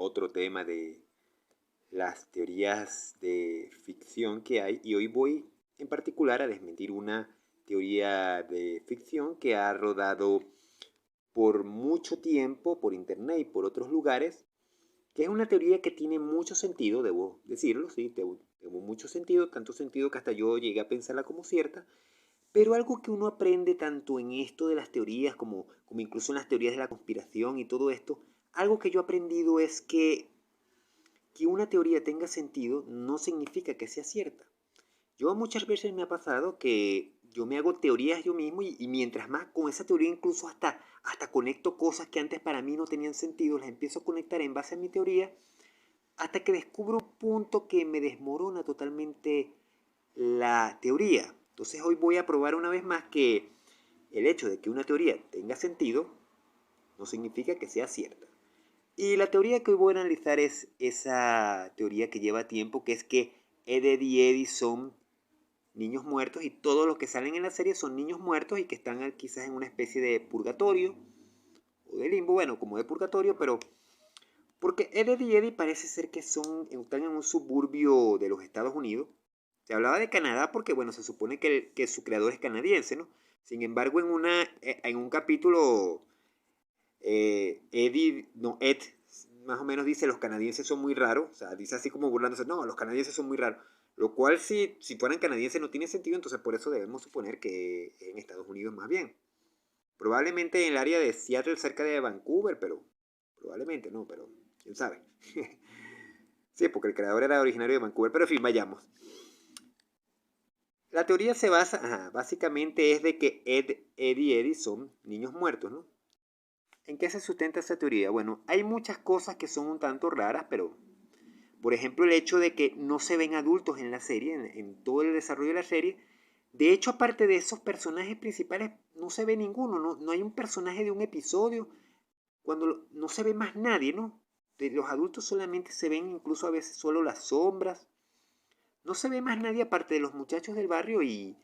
otro tema de las teorías de ficción que hay, y hoy voy en particular a desmentir una teoría de ficción que ha rodado por mucho tiempo por internet y por otros lugares, que es una teoría que tiene mucho sentido, debo decirlo, sí, tuvo mucho sentido, tanto sentido que hasta yo llegué a pensarla como cierta, pero algo que uno aprende tanto en esto de las teorías como incluso en las teorías de la conspiración y todo esto, algo que yo he aprendido es que una teoría tenga sentido no significa que sea cierta. Yo muchas veces me ha pasado que yo me hago teorías yo mismo y mientras más con esa teoría incluso hasta conecto cosas que antes para mí no tenían sentido, las empiezo a conectar en base a mi teoría hasta que descubro un punto que me desmorona totalmente la teoría. Entonces hoy voy a probar una vez más que el hecho de que una teoría tenga sentido no significa que sea cierta. Y la teoría que hoy voy a analizar es esa teoría que lleva tiempo, que es que Ed, Edd y Eddy son niños muertos y todos los que salen en la serie son niños muertos y que están quizás en una especie de purgatorio o de limbo, bueno, como de purgatorio, pero porque Ed, Edd y Eddy parece ser que están en un suburbio de los Estados Unidos. Se hablaba de Canadá porque, bueno, se supone que su creador es canadiense, ¿no? Sin embargo, en un capítulo, Ed más o menos dice los canadienses son muy raros, o sea, dice así como burlándose, no, los canadienses son muy raros, lo cual si fueran canadienses no tiene sentido, entonces por eso debemos suponer que en Estados Unidos más bien. Probablemente en el área de Seattle cerca de Vancouver, pero probablemente no, pero quién sabe. Sí, porque el creador era originario de Vancouver, pero en fin, vayamos. La teoría se basa, básicamente es de que Ed y Eddy son niños muertos, ¿no? ¿En qué se sustenta esa teoría? Bueno, hay muchas cosas que son un tanto raras, pero por ejemplo el hecho de que no se ven adultos en la serie, en todo el desarrollo de la serie. De hecho, aparte de esos personajes principales, no se ve ninguno, no hay un personaje de un episodio, cuando no se ve más nadie, ¿no? De los adultos solamente se ven incluso a veces solo las sombras. No se ve más nadie aparte de los muchachos del barrio y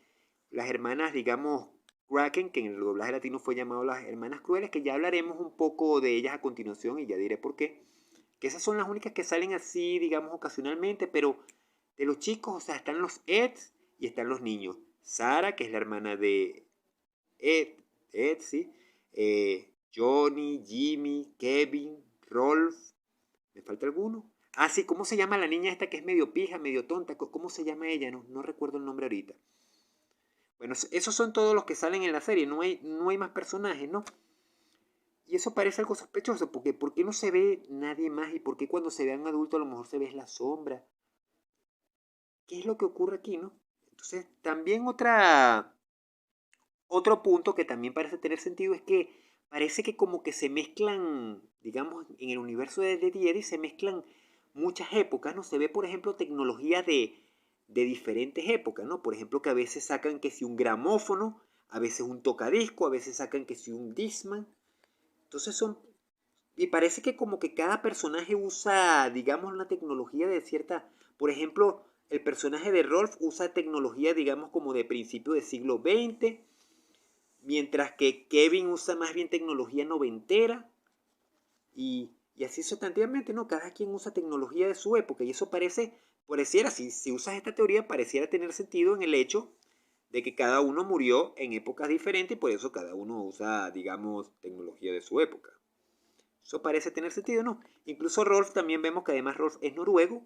las hermanas, digamos, Kraken, que en el doblaje latino fue llamado las hermanas crueles, que ya hablaremos un poco de ellas a continuación y ya diré por qué. Que esas son las únicas que salen así, digamos, ocasionalmente, pero de los chicos, o sea, están los Eds y están los niños. Sara, que es la hermana de Ed, sí. Johnny, Jimmy, Kevin, Rolf. ¿Me falta alguno? Ah, sí, ¿cómo se llama la niña esta que es medio pija, medio tonta? ¿Cómo se llama ella? No recuerdo el nombre ahorita. Bueno, esos son todos los que salen en la serie, no hay más personajes, ¿no? Y eso parece algo sospechoso, porque ¿por qué no se ve nadie más? ¿Y por qué cuando se ve a un adulto a lo mejor se ve la sombra? ¿Qué es lo que ocurre aquí, no? Entonces, también otro punto que también parece tener sentido es que parece que como que se mezclan, digamos, en el universo de Eddie se mezclan muchas épocas, ¿no? Se ve, por ejemplo, tecnología de diferentes épocas, ¿no? Por ejemplo, que a veces sacan que si un gramófono, a veces un tocadisco, a veces sacan que si un Discman. Entonces y parece que como que cada personaje usa, digamos, una tecnología de cierta, por ejemplo, el personaje de Rolf usa tecnología, digamos, como de principio del siglo XX, mientras que Kevin usa más bien tecnología noventera y así sustantivamente, ¿no? Cada quien usa tecnología de su época y eso pareciera, si usas esta teoría, pareciera tener sentido en el hecho de que cada uno murió en épocas diferentes y por eso cada uno usa, digamos, tecnología de su época. Eso parece tener sentido, ¿no? Incluso Rolf también vemos que además Rolf es noruego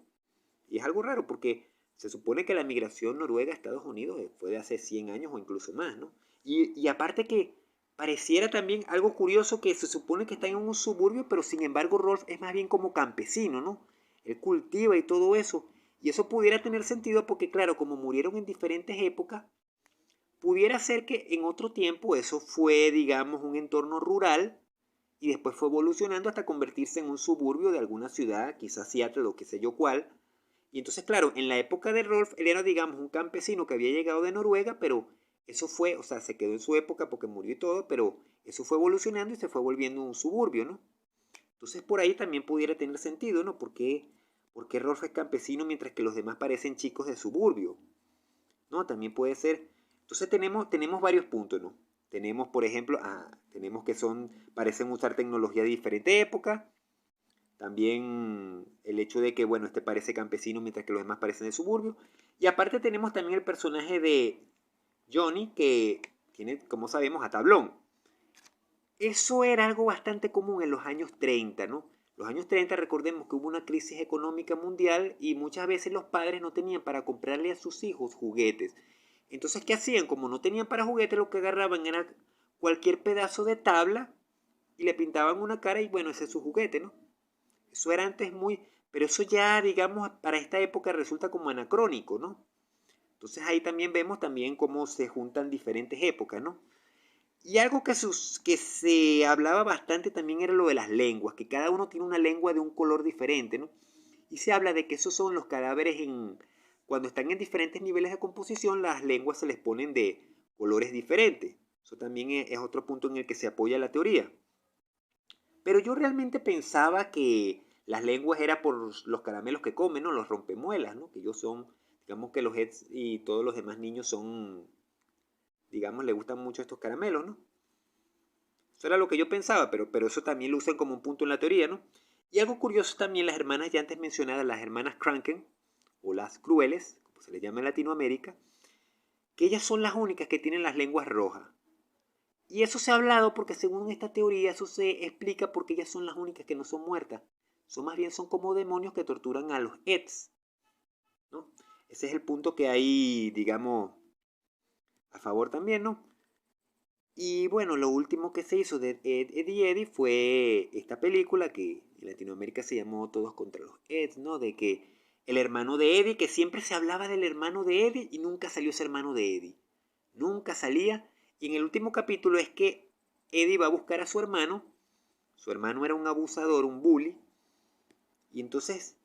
y es algo raro porque se supone que la migración noruega a Estados Unidos fue de hace 100 años o incluso más, ¿no? Y aparte que pareciera también algo curioso que se supone que está en un suburbio, pero sin embargo Rolf es más bien como campesino, ¿no? Él cultiva y todo eso. Y eso pudiera tener sentido porque, claro, como murieron en diferentes épocas, pudiera ser que en otro tiempo eso fue, digamos, un entorno rural y después fue evolucionando hasta convertirse en un suburbio de alguna ciudad, quizás Seattle o qué sé yo cuál. Y entonces, claro, en la época de Rolf, él era, digamos, un campesino que había llegado de Noruega, pero eso fue, o sea, se quedó en su época porque murió y todo, pero eso fue evolucionando y se fue volviendo un suburbio, ¿no? Entonces, por ahí también pudiera tener sentido, ¿no? ¿Por qué Rolf es campesino mientras que los demás parecen chicos de suburbio? ¿No? También puede ser. Entonces tenemos varios puntos, ¿no? Tenemos, por ejemplo, tenemos que parecen usar tecnología de diferente época. También el hecho de que, bueno, este parece campesino mientras que los demás parecen de suburbio. Y aparte tenemos también el personaje de Johnny, que tiene, como sabemos, a tablón. Eso era algo bastante común en los años 30, ¿no? Los años 30, recordemos que hubo una crisis económica mundial y muchas veces los padres no tenían para comprarle a sus hijos juguetes. Entonces, ¿qué hacían? Como no tenían para juguetes, lo que agarraban era cualquier pedazo de tabla y le pintaban una cara y bueno, ese es su juguete, ¿no? Eso era antes muy... Pero eso ya, digamos, para esta época resulta como anacrónico, ¿no? Entonces ahí también vemos también cómo se juntan diferentes épocas, ¿no? Y algo que se hablaba bastante también era lo de las lenguas, que cada uno tiene una lengua de un color diferente, ¿no? Y se habla de que esos son los cadáveres cuando están en diferentes niveles de composición, las lenguas se les ponen de colores diferentes. Eso también es otro punto en el que se apoya la teoría. Pero yo realmente pensaba que las lenguas era por los caramelos que comen, ¿no? Los rompemuelas, ¿no? Que ellos son, digamos que los Eds y todos los demás niños son, digamos, le gustan mucho estos caramelos, ¿no? Eso era lo que yo pensaba, pero eso también lo usan como un punto en la teoría, ¿no? Y algo curioso también, las hermanas ya antes mencionadas, las hermanas Kranken, o las crueles, como se les llama en Latinoamérica, que ellas son las únicas que tienen las lenguas rojas. Y eso se ha hablado porque según esta teoría, eso se explica porque ellas son las únicas que no son muertas. Son más bien son como demonios que torturan a los Eds, ¿no? Ese es el punto que hay, digamos, a favor también, ¿no? Y bueno, lo último que se hizo de Ed y Eddie fue esta película que en Latinoamérica se llamó Todos contra los Eds, ¿no? De que el hermano de Eddie, que siempre se hablaba del hermano de Eddie y nunca salió ese hermano de Eddie. Nunca salía. Y en el último capítulo es que Eddie va a buscar a su hermano. Su hermano era un abusador, un bully. Y entonces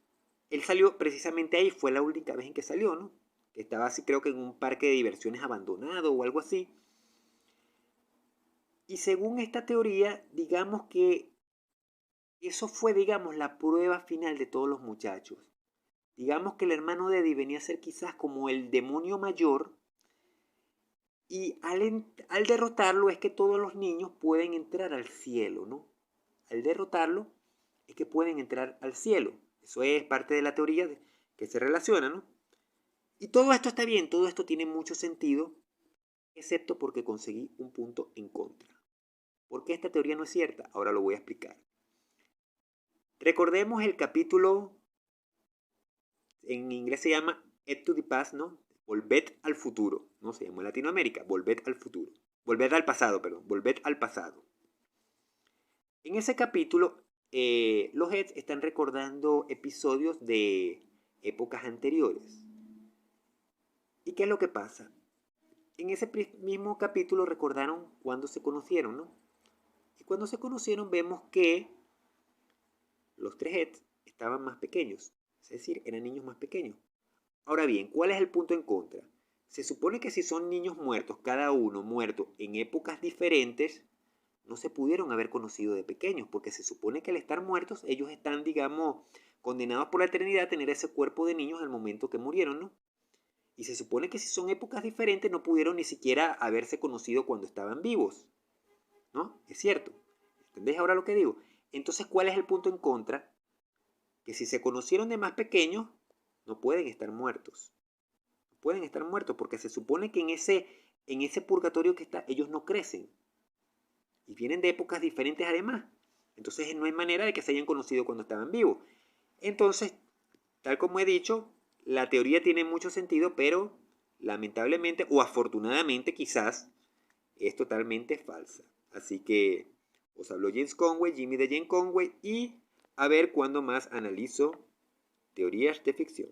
él salió precisamente ahí, fue la única vez en que salió, ¿no? Que estaba así, creo que en un parque de diversiones abandonado o algo así. Y según esta teoría, digamos que eso fue, digamos, la prueba final de todos los muchachos. Digamos que el hermano de Eddie venía a ser quizás como el demonio mayor y al derrotarlo es que todos los niños pueden entrar al cielo, ¿no? Al derrotarlo es que pueden entrar al cielo. Eso es parte de la teoría que se relaciona, ¿no? Y todo esto está bien, todo esto tiene mucho sentido, excepto porque conseguí un punto en contra. ¿Por qué esta teoría no es cierta? Ahora lo voy a explicar. Recordemos el capítulo, en inglés se llama Ed to the Past, ¿no? Volved al futuro, ¿no? Se llama en Latinoamérica, volved al futuro. Volved al pasado, perdón, volved al pasado. En ese capítulo, los Eds están recordando episodios de épocas anteriores. ¿Y qué es lo que pasa? En ese mismo capítulo recordaron cuando se conocieron, ¿no? Y cuando se conocieron vemos que los tres Eds estaban más pequeños, es decir, eran niños más pequeños. Ahora bien, ¿cuál es el punto en contra? Se supone que si son niños muertos, cada uno muerto en épocas diferentes, no se pudieron haber conocido de pequeños, porque se supone que al estar muertos, ellos están, digamos, condenados por la eternidad a tener ese cuerpo de niños al momento que murieron, ¿no? Y se supone que si son épocas diferentes, no pudieron ni siquiera haberse conocido cuando estaban vivos, ¿no? Es cierto. ¿Entendés ahora lo que digo? Entonces, ¿cuál es el punto en contra? Que si se conocieron de más pequeños, no pueden estar muertos. No pueden estar muertos porque se supone que en ese purgatorio que está, ellos no crecen. Y vienen de épocas diferentes además. Entonces no hay manera de que se hayan conocido cuando estaban vivos. Entonces, tal como he dicho, la teoría tiene mucho sentido, pero lamentablemente o afortunadamente quizás es totalmente falsa. Así que os habló James Conway, Jimmy de James Conway, y a ver cuándo más analizo teorías de ficción.